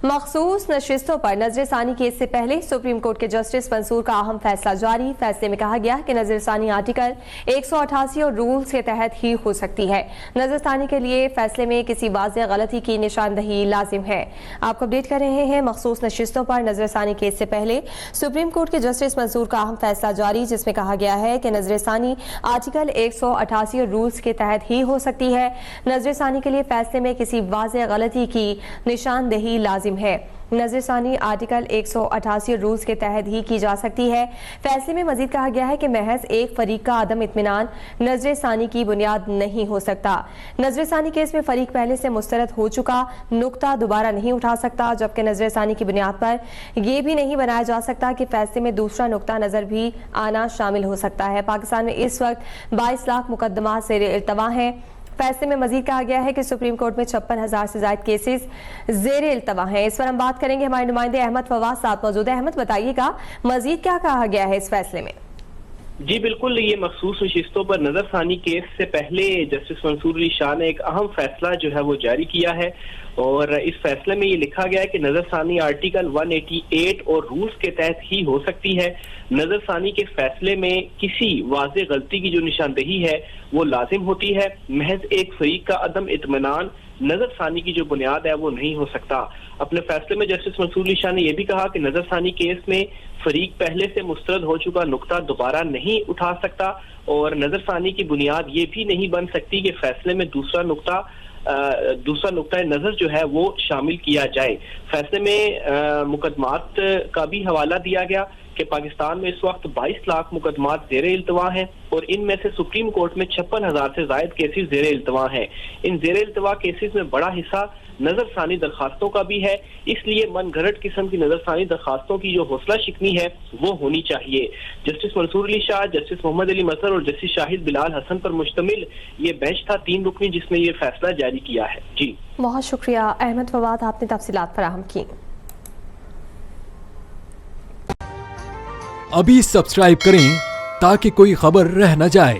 مخصوص نشستوں پر نظر ثانی کیس سے پہلے سپریم کورٹ کے جسٹس منصور کا اہم فیصلہ جاری۔ فیصلے میں کہا گیا کہ نظر ثانی آرٹیکل 188 اور رولز کے تحت ہی ہو سکتی ہے۔ نظر ثانی کے لیے فیصلے میں کسی واضح غلطی کی نشاندہی لازم ہے۔ آپ کو اپڈیٹ کر رہے ہیں مخصوص نشستوں پر نظر ثانی کیس سے پہلے سپریم کورٹ کے جسٹس منصور کا اہم فیصلہ جاری، جس میں کہا گیا ہے کہ نظر ثانی آرٹیکل 188 اور رولز کے تحت ہی ہو سکتی ہے۔ نظر ثانی کے لیے فیصلے میں کسی واضح غلطی کی نشاندہی لازم ہے۔ نظر ثانی آرٹیکل 188 رولز کے تحت ہی کی جا سکتی ہے۔ فیصلے میں مزید کہا گیا ہے کہ محض ایک فریق کا عدم اطمینان نظر ثانی کی بنیاد نہیں ہو سکتا۔ نظر ثانی کیس میں فریق پہلے سے مسترد ہو چکا نقطہ دوبارہ نہیں اٹھا سکتا، جبکہ نظر ثانی کی بنیاد پر یہ بھی نہیں بنایا جا سکتا کہ فیصلے میں دوسرا نقطہ نظر بھی آنا شامل ہو سکتا ہے۔ پاکستان میں اس وقت 22 لاکھ مقدمات زیر التوا ہیں۔ فیصلے میں مزید کہا گیا ہے کہ سپریم کورٹ میں 56,000 سے زائد کیسز زیر التوا ہیں۔ اس پر ہم بات کریں گے، ہمارے نمائندے احمد فواز ساتھ موجود ہے۔ احمد، بتائیے گا مزید کیا کہا گیا ہے اس فیصلے میں؟ جی بالکل، یہ مخصوص نشستوں پر نظر ثانی کیس سے پہلے جسٹس منصور علی شاہ نے ایک اہم فیصلہ جو ہے وہ جاری کیا ہے، اور اس فیصلے میں یہ لکھا گیا ہے کہ نظر ثانی آرٹیکل 188 اور رولز کے تحت ہی ہو سکتی ہے۔ نظر ثانی کے فیصلے میں کسی واضح غلطی کی جو نشاندہی ہے وہ لازم ہوتی ہے۔ محض ایک فریق کا عدم اطمینان نظر ثانی کی جو بنیاد ہے وہ نہیں ہو سکتا۔ اپنے فیصلے میں جسٹس منصور علی شاہ نے یہ بھی کہا کہ نظر ثانی کیس میں فریق پہلے سے مسترد ہو چکا نقطہ دوبارہ نہیں اٹھا سکتا، اور نظر ثانی کی بنیاد یہ بھی نہیں بن سکتی کہ فیصلے میں دوسرا نقطہ نظر جو ہے وہ شامل کیا جائے۔ فیصلے میں مقدمات کا بھی حوالہ دیا گیا کہ پاکستان میں اس وقت 22 لاکھ مقدمات زیر التوا ہیں، اور ان میں سے سپریم کورٹ میں 56,000 سے زائد کیسز زیر التوا ہیں۔ ان زیر التوا کیسز میں بڑا حصہ نظر ثانی درخواستوں کا بھی ہے، اس لیے من گھڑت قسم کی نظر ثانی درخواستوں کی جو حوصلہ شکنی ہے وہ ہونی چاہیے۔ جسٹس منصور علی شاہ، جسٹس محمد علی مظہر اور جسٹس شاہد بلال حسن پر مشتمل یہ بینچ تھا 3 رکنی، جس نے یہ فیصلہ جاری کیا ہے۔ جی بہت شکریہ احمد فواد، آپ نے تفصیلات فراہم کی۔ ابھی سبسکرائب کریں تاکہ کوئی خبر رہ نہ جائے۔